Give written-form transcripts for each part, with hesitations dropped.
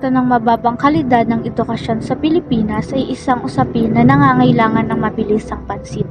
aspekto ng mababang kalidad ng edukasyon sa Pilipinas ay isang usapin na nangangailangan ng mabilisang pansin.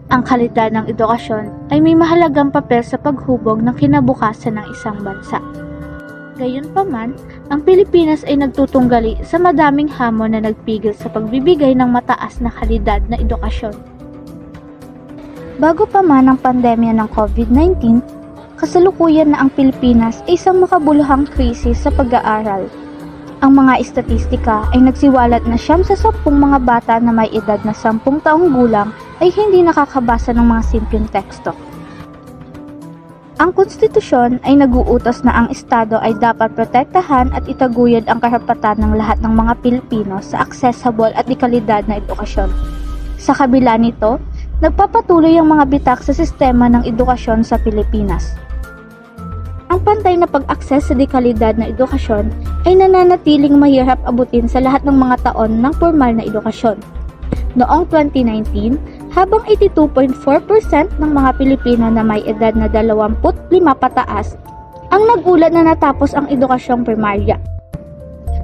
Ang kalidad ng edukasyon ay may mahalagang papel sa paghubog ng kinabukasan ng isang bansa. Gayunpaman, ang Pilipinas ay nagtutunggali sa madaming hamon na nagpigil sa pagbibigay ng mataas na kalidad na edukasyon. Bago pa man ang pandemya ng COVID-19, kasalukuyan na ang Pilipinas ay isang makabuluhang krisis sa pag-aaral. Ang mga istatistika ay nagsiwalat na 9 sa 10 mga bata na may edad na 10 taong gulang ay hindi nakakabasa ng mga simpleng teksto. Ang konstitusyon ay nag-uutos na ang Estado ay dapat protektahan at itaguyod ang karapatan ng lahat ng mga Pilipino sa accessible at dekalidad na edukasyon. Sa kabila nito, nagpapatuloy ang mga bitak sa sistema ng edukasyon sa Pilipinas. Ang pantay na pag-akses sa dekalidad na edukasyon ay nananatiling mahirap abutin sa lahat ng mga taon ng formal na edukasyon. Noong 2019, habang 82.4% ng mga Pilipino na may edad na 25 pataas ang nagulat na natapos ang edukasyong primarya.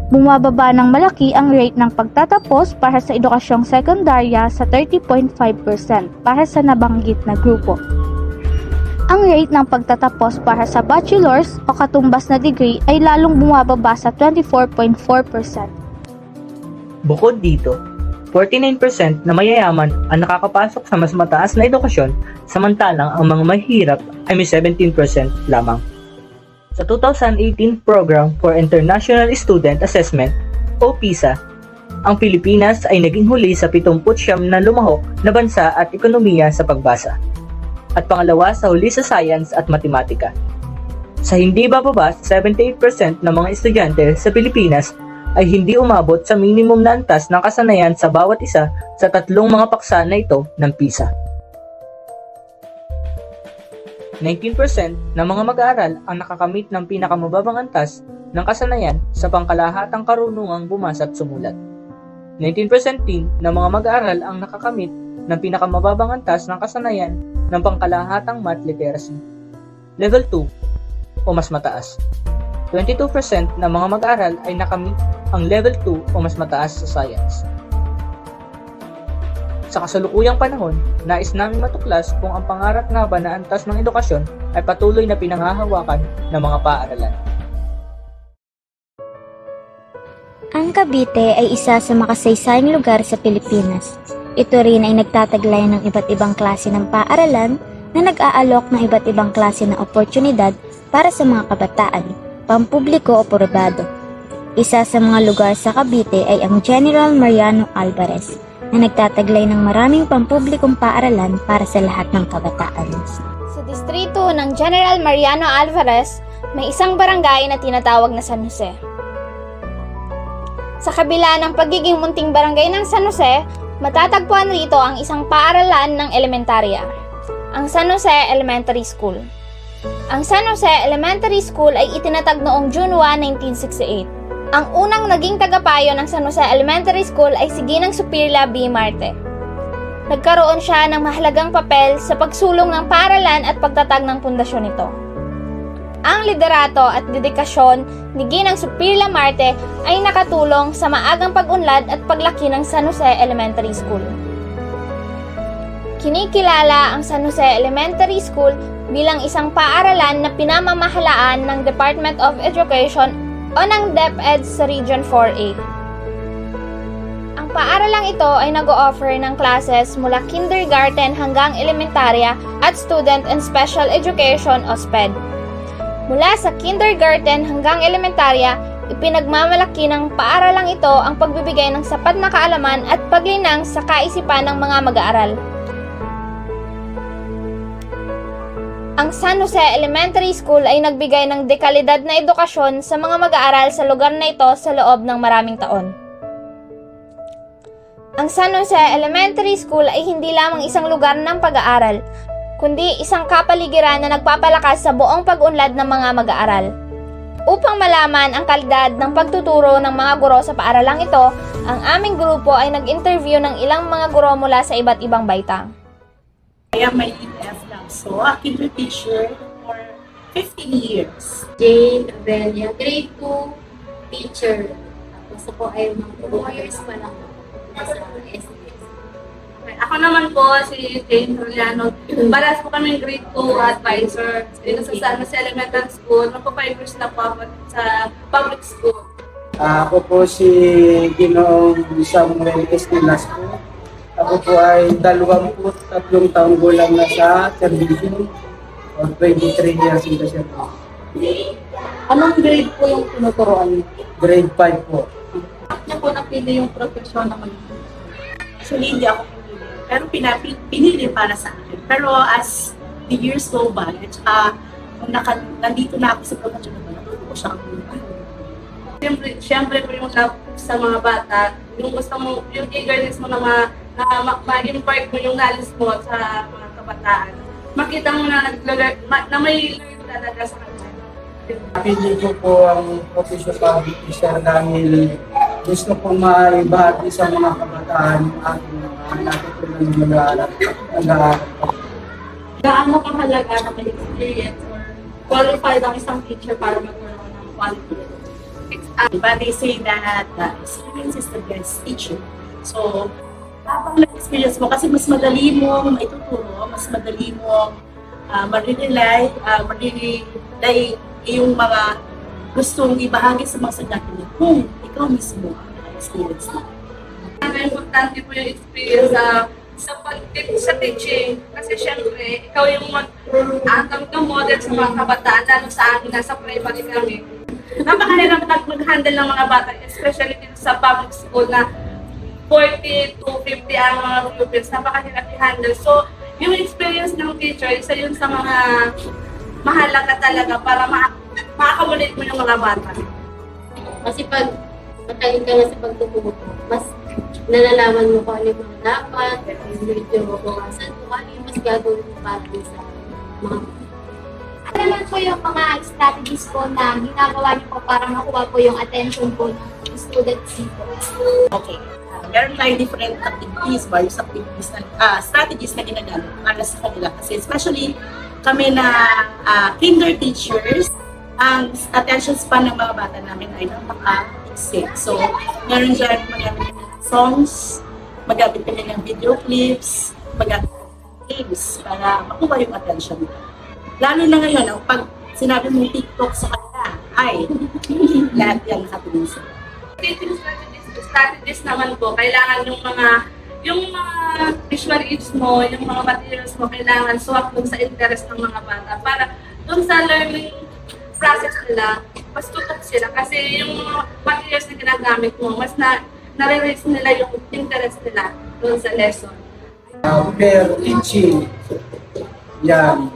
Bumababa ng malaki ang rate ng pagtatapos para sa edukasyong sekundarya sa 30.5% para sa nabanggit na grupo. Ang rate ng pagtatapos para sa bachelor's o katumbas na degree ay lalong bumababa sa 24.4%. Bukod dito, 49% na mayayaman ang nakakapasok sa mas mataas na edukasyon, samantalang ang mga mahirap ay may 17% lamang. Sa 2018 Program for International Student Assessment o PISA, ang Pilipinas ay naging huli sa 79 na lumahok na bansa at ekonomiya sa pagbasa, at pangalawa sa huli sa science at matematika. Sa hindi bababa, 78% ng mga estudyante sa Pilipinas ay hindi umabot sa minimum na antas ng kasanayan sa bawat isa sa 3 mga paksa na ito ng PISA. 19% ng mga mag-aaral ang nakakamit ng pinakamababang antas ng kasanayan sa pangkalahatang karunungang bumasa at sumulat. 19% din ng mga mag-aaral ang nakakamit ng pinakamababang antas ng kasanayan ng pangkalahatang math literacy, level 2 o mas mataas. 22% ng mga mag-aaral ay nakamit ang level 2 o mas mataas sa science. Sa kasalukuyang panahon, nais namin matuklas kung ang pangarap nga ba na antas ng edukasyon ay patuloy na pinanghahawakan ng mga paaralan. Ang Cavite ay isa sa makasaysayang lugar sa Pilipinas. Ito rin ay nagtataglay ng iba't ibang klase ng paaralan na nag-aalok ng iba't ibang klase ng oportunidad para sa mga kabataan, pampubliko o pribado. Isa sa mga lugar sa Cavite ay ang General Mariano Alvarez, na nagtataglay ng maraming pampublikong paaralan para sa lahat ng kabataan. Sa distrito ng General Mariano Alvarez, may isang barangay na tinatawag na San Jose. Sa kabila ng pagiging munting barangay ng San Jose, matatagpuan rito ang isang paaralan ng elementarya, ang San Jose Elementary School. Ang San Jose Elementary School ay itinatag noong June 1, 1968. Ang unang naging tagapayo ng San Jose Elementary School ay si Ginang Supirla B. Marte. Nagkaroon siya ng mahalagang papel sa pagsulong ng paaralan at pagtatag ng pundasyon nito. Ang liderato at dedikasyon ni Ginang Supirla Marte ay nakatulong sa maagang pag-unlad at paglaki ng San Jose Elementary School. Kinikilala ang San Jose Elementary School bilang isang paaralan na pinamamahalaan ng Department of Education o ng DepEd sa Region 4A. Ang paaralang ito ay nag-o-offer ng classes mula kindergarten hanggang elementarya at student and special education o SPED. Mula sa kindergarten hanggang elementarya, ipinagmamalaki ng paaralang ito ang pagbibigay ng sapat na kaalaman at paglinang sa kaisipan ng mga mag-aaral. Ang San Jose Elementary School ay nagbigay ng dekalidad na edukasyon sa mga mag-aaral sa lugar na ito sa loob ng maraming taon. Ang San Jose Elementary School ay hindi lamang isang lugar ng pag-aaral, kundi isang kapaligiran na nagpapalakas sa buong pag-unlad ng mga mag-aaral. Upang malaman ang kalidad ng pagtuturo ng mga guro sa paaralang ito, ang aming grupo ay nag-interview ng ilang mga guro mula sa iba't ibang baitang. I am Maylene F. Lamso, a kinder teacher for 15 years. Jane Avelia, grade 2, teacher. Tapos ako ay mga 2 years pa lang sa SBS. Ako naman po, si Jane Juliano. Balas po kami grade 2 advisor. Dito sa elementary school. Magpo 5 years na po ako sa public school. Ako po si Ginoong Samuel Estilas po. Ako po ay 23 taong gulang na sa servisyo. 23 years in the service. Anong grade po yung tinuturoan niyo? Grade 5 po. Bakit niyo po napili yung profesyon na magiging? Actually, hindi ako pero pinili para sa akin. Pero as the years go by, at saka nandito na ako sa profession na natuto ko siya. Siyempre po yung love sa mga bata, yung gusto mo, yung eagerness mo na ma-impart mo yung knowledge mo sa mga kabataan. Makita mo na may learn talaga sa kanila. Pili ko po ang profession public teacher dahil gusto ko maibahagi sa mga kabataan yung aking mga natutunan ng mag-aaral. Gaano kahalaga na may experience or qualified ang isang teacher para magkaroon ng quality? But they say that experience is the best teacher. So, habang na-experience mo, kasi mas madali mo maituturo, mas madali mo marirelay yung mga gustong ibahagi sa mga sadyaki mo kung ikaw mismo ang experience mo. Importante po yung experience sa teaching kasi syempre, ikaw yung mag-model sa mga kabataan, lalo sa amin, nasa primary kami. Napakahirap mag-handle ng mga bata, especially dito sa public school na 40 to 50 ang mga pupils, napakahirap i-handle. So, yung experience ng teacher, isa yun sa mga mahalaga talaga para makakomunicate mo yung mga bata. Kasi pag matagal ka na sa pagtuturo, mas nalalaman mo kung ano yung mga dapat, yung medyo mabawasan mo, ano yung mas gagawin mo para sa mga Ano naman po yung mga strategies po na ginagawa niyo po para makuha po yung attention po ng students po? Okay. Meron tayong different activities, various activities na strategies na ginagamit para sa kanila. Kasi especially kami na kinder teachers, ang attention span ng mga bata namin ay napaka-exit. So, meron dyan magamit ng songs, magamit kami ng video clips, magamit ng games para makuha yung attention. Lalo na ngayon, pag sinabi mong TikTok sa kanila, ay lahat yan nakatuloy sa teaching strategies naman po, kailangan yung mga visual aids mo, yung mga materials mo, kailangan swak dun sa interest ng mga bata para dun sa learning process nila, mas tutok sila kasi yung mga materials na ginagamit mo, mas na-release nila yung interest nila dun sa lesson. Pair teaching. Yan.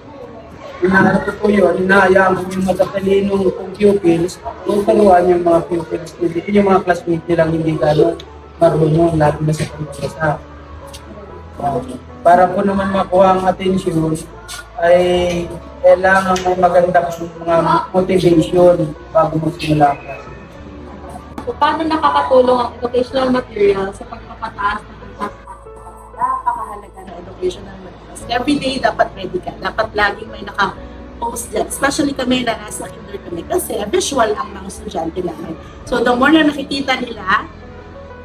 Inaano ko po yun, inaayaan ko yung matatalinong pupils, tuturuan yung mga pupils, hindi yung mga classmates nilang hindi gano'n marunong, lalo na sa pagbabasa. Para po naman makuha ang atensyon, ay kailangan may magandang mga motivation bago magsimula ang klase. Paano nakakatulong ang educational material sa pagpapataas ng Napakahalaga na education ng materials. Every day, dapat ready ka. Dapat laging may naka-post dyan. Especially kami na nasa kinder kami kasi visual ang mga estudyante namin. So, the more na nakikita nila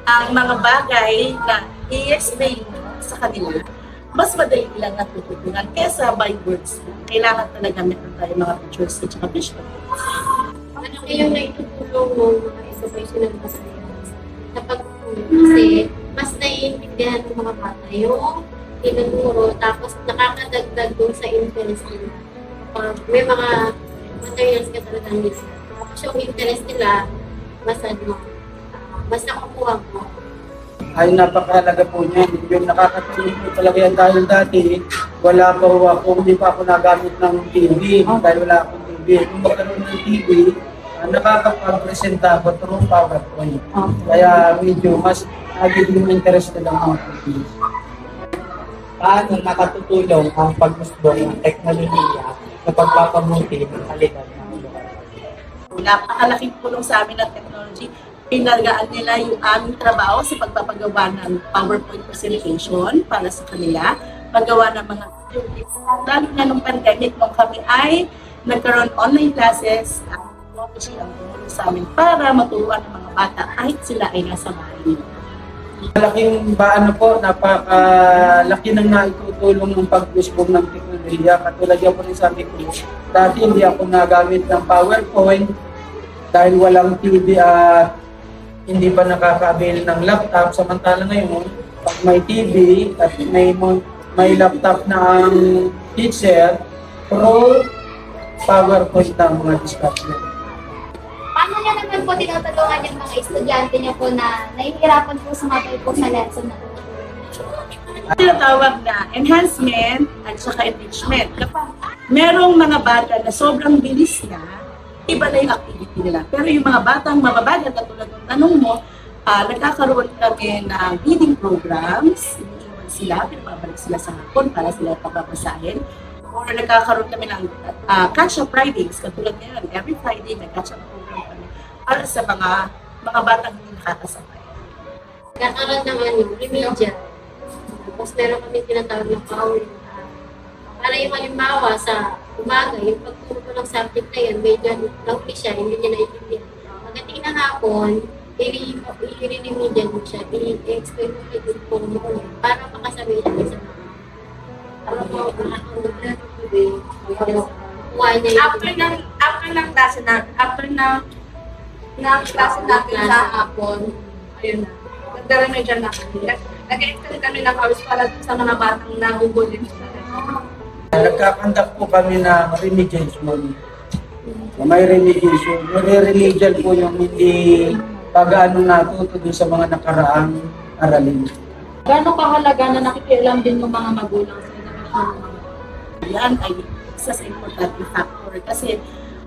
ang mga bagay na i-explain sa kanila, mas madali nilang natututunan kesa by words. Kailangan talaga meron tayo mga pictures at saka visual. ano yung naitutulong mo mga educational materials sa pagtuturo kasi mas naiintindihan ng mga bata yung tinuturo tapos nakakadagdag dun sa interest nila. May mga materials ka talaga nila. Tapos yung interest nila, mas nakukuha mo. Ay napakahalaga po niyan. Yung nakakatulong po talaga yan dahil dati wala pa ho ako, hindi pa ako nagamit ng TV dahil wala akong TV. Kung magkaroon ng TV, nakakapag-presenta ako through PowerPoint. Kaya medyo mas nagiging interest na lang mga TV. Paano nakatutulong ang pag-usbong ng teknolohiya sa pagpapamuti ng kalidad ng lugar? Napakalaking tulong sa amin ng technology. Pinalagaan nila yung aming trabaho sa pagpapagawa ng PowerPoint presentation para sa kanila, paggawa ng mga video clips. Lalo na nung pandemic, nung kami ay nagkaroon online classes, sa amin para maturuan ng mga bata kahit sila ay nasa bahay nila. Malaking napakalaki ng naitutulong ng pag-usbong ng teknolohiya. Katulad yan po rin sabi ko, dati hindi ako nagamit ng PowerPoint dahil walang TV at hindi pa nakaka-avail ng laptop. Samantala ngayon, pag may TV at may laptop na ang teacher, pro PowerPoint na ang mga discussion. Paano niya naman po tinutulungan yung mga estudyante niya po na nahihirapan po sumabay po sa lesson na po? Tinatawag na enhancement at saka enrichment. Kapag merong mga bata na sobrang bilis na, iba na yung activity nila. Pero yung mga batang mababagal, katulad ng tanong mo, nagkakaroon kami ng reading programs, iniiwan sila, pinababalik sila sa hapon para sila pagpapasahin. Or nagkakaroon kami ng catch-up Fridays, katulad ngayon, every Friday may catch-up program kami para sa mga batang hindi nakakasabay. Nagkakaroon ng remedial. Tapos meron kami tinatawag na power. Para yung halimbawa sa umaga, yung pagturo ko ng subject na yan, medyo nahuli siya, hindi niya naiintindihan. Pagdating ng hapon, i-remedial mo siya, i-explain mo kayo po mo para makasabay siya sa mga. Para mo After ng klase natin sa hapon, ayun na, nagre-remedial na kami. Nag-extend kami ng hours para sa mga batang nahugulin. Nagkakandak po kami ng remediation. May remediation. Remedial po yung hindi pag-ano natuto dun sa mga nakaraang aralin. Gano'ng kahalaga na nakikialam din ng mga magulang sa edukasyon ng mga bata? Yan ay isa sa importante factor kasi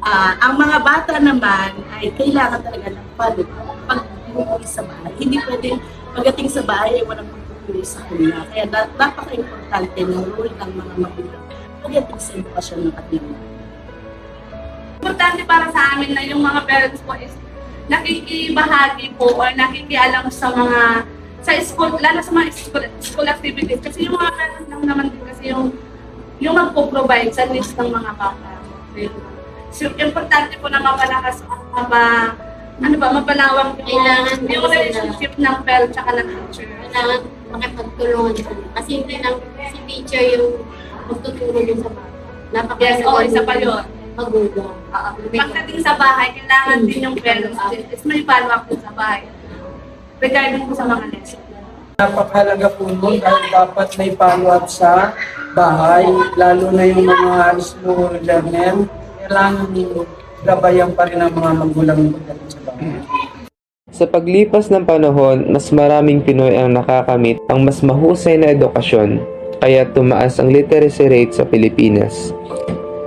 ang mga bata naman ay kailangan talaga ng pag-uuwi sa bahay. Hindi pwedeng pagdating sa bahay ay walang pag-uuwi sa kanila. Kaya napaka-importante ng role ng mga magulang pagdating sa edukasyon ng ating mga. Importante para sa amin na yung mga parents po is nakikibahagi po or nakikialam sa mga sa school, lalo sa mga school activities. Kasi yung mga parents lang naman din kasi yung magpo-provide sa needs ng mga bata. So, importante po na mapalakas mapalawak yung relationship ng parent at ng teacher. Kailangan makipagtulungan sila. Kasi hindi lang si teacher yung magtuturo din sa bata. Yes, isa pa yun. Magulang. Pagdating sa bahay, kailangan din yung parents is may follow-up din sa bahay. Regarding po sa mga lesson. Napakahalaga po nun dahil dapat may follow-up sa bahay, lalo na yung mga slow learner. Kailangan gabayan pa rin ang mga magulang sa bahay. Sa paglipas ng panahon, mas maraming Pinoy ang nakakamit ang mas mahusay na edukasyon, kaya tumaas ang literacy rate sa Pilipinas.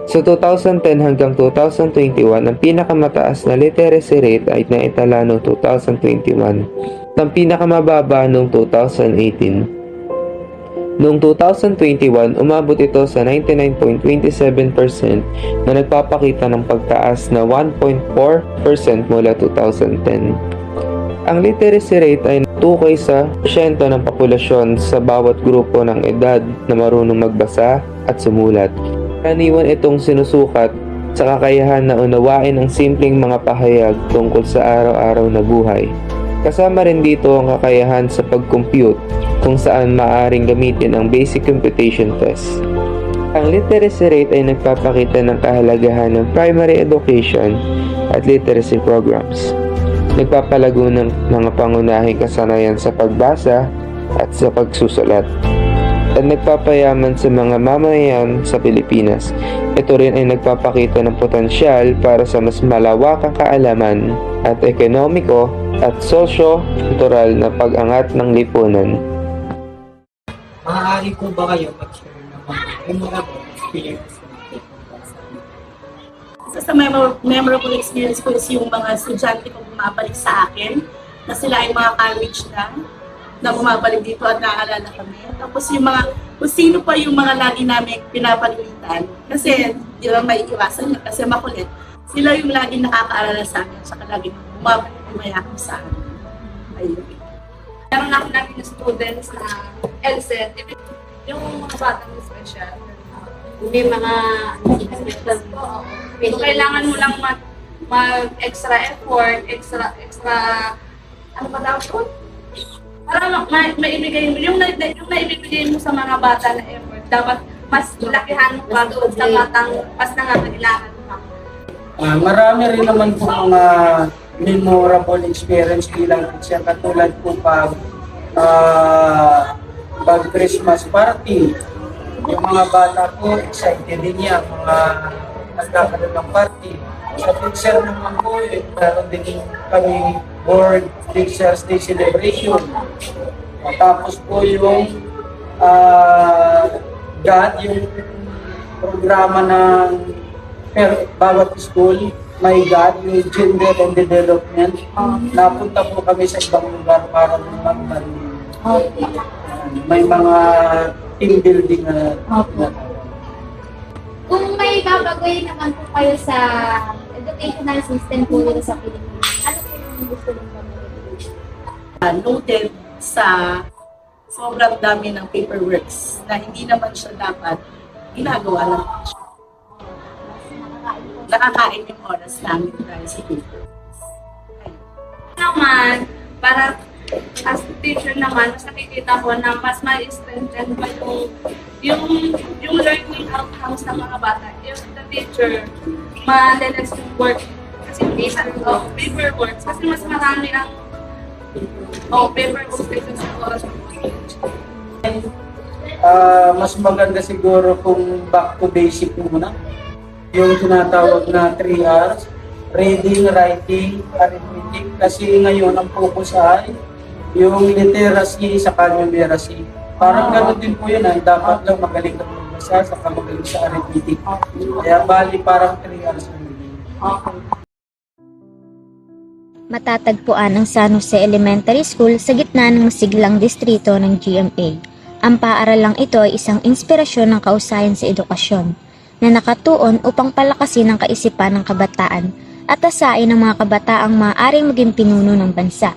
Sa 2010 hanggang 2021, ang pinakamataas na literacy rate ay naitala noong 2021, at ang pinakamababa noong 2018. Noong 2021, umabot ito sa 99.27% na nagpapakita ng pagtaas na 1.4% mula 2010. Ang literacy rate ay tukay sa porsyento ng populasyon sa bawat grupo ng edad na marunong magbasa at sumulat. Karaniwan itong sinusukat sa kakayahan na unawain ang simpleng mga pahayag tungkol sa araw-araw na buhay. Kasama rin dito ang kakayahan sa pag-compute kung saan maaaring gamitin ang basic computation test. Ang literacy rate ay nagpapakita ng kahalagahan ng primary education at literacy programs. Nagpapalago ng mga pangunahing kasanayan sa pagbasa at sa pagsusulat, at nagpapayaman sa mga mamamayan sa Pilipinas. Ito rin ay nagpapakita ng potensyal para sa mas malawakang kaalaman at ekonomiko at sosyo-kultural na pag-angat ng lipunan. Maaari po ba kayo mag-share ng mga memorable experience? Isa sa memorable experience ko is yung mga estudyante ko bumabalik sa akin na sila ay mga college na bumabalik dito at naaalala kami. Tapos yung mga, kung sino pa yung mga lagi namin pinapalitan, kasi di lang may iwasan yun kasi makulit. Sila yung lagi nakakaalala sa akin, saka lagi bumabalik umayakap sa akin. Ayun. Meron na namin students na LSET, yung mga batang special. May mga So, kailangan mo lang mag-extra effort, extra, ano ba daw po? Para maibigay mo, yung naibigay mo sa mga bata na effort, dapat mas lakihan mo pa doon sa batang mas nangangailangan pa. Marami rin naman po mga memorable experience bilang teacher, katulad po pag Christmas party. Yung mga bata po, excited din yan, mga nagkakaroon ng party. Sa teacher naman po, meron din kami World Teachers Day Celebration. Tapos po yung GAD, yung programa ng bawat school, may GAD, yung Gender and Development. Napunta po kami sa ibang lugar para naman may mga team building na Kung may babagoy naman po kayo sa educational system po dito sa Pilipinas, ano po yung gusto nyo babagoy? Noted sa sobrang dami ng paperworks na hindi naman siya dapat ginagawa ng teacher. Nakakain yung oras namin dahil sa paperworks. Naman, para as teacher naman, mas nakikita ko na mas ma-strengthen pa yung learning outcomes ng mga bata. If the teacher, madalas yung work, kasi paperworks, kasi mas marami ang paperworks dito sa oras ng mas maganda siguro kung back to basic muna. Yung tinatawag na 3 R's, reading, writing, arithmetic. Kasi ngayon ang focus ay yung literacy sa numeracy. Parang gano'n din po yun dapat lang magaling ka magbasa, saka magaling sa arithmetic. Kaya bali parang 3 R's na yun. Matatagpuan ang San Jose Elementary School sa gitna ng masiglang distrito ng GMA. Ang paaralang ito ay isang inspirasyon ng kausayan sa edukasyon na nakatuon upang palakasin ang kaisipan ng kabataan at asain ng mga kabataang maaaring maging pinuno ng bansa.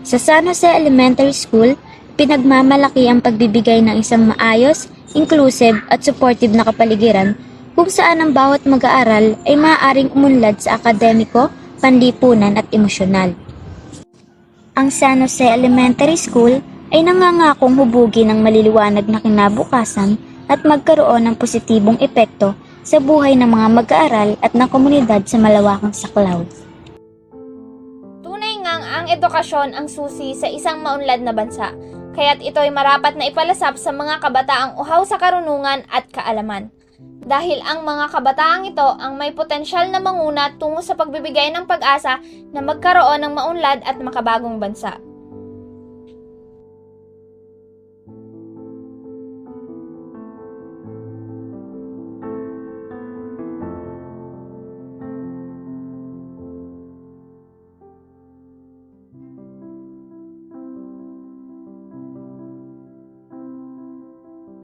Sa San Jose Elementary School, pinagmamalaki ang pagbibigay ng isang maayos, inclusive at supportive na kapaligiran kung saan ang bawat mag-aaral ay maaaring umunlad sa akademiko, panlipunan at emosyonal. Ang San Jose Elementary School ay nangangakong hubugin ng maliliwanag na kinabukasan at magkaroon ng positibong epekto sa buhay ng mga mag-aaral at ng komunidad sa malawakang saklaw. Tunay ngang ang edukasyon ang susi sa isang maunlad na bansa, kaya't ito'y marapat na ipalasap sa mga kabataang uhaw sa karunungan at kaalaman. Dahil ang mga kabataang ito ang may potensyal na manguna tungo sa pagbibigay ng pag-asa na magkaroon ng maunlad at makabagong bansa.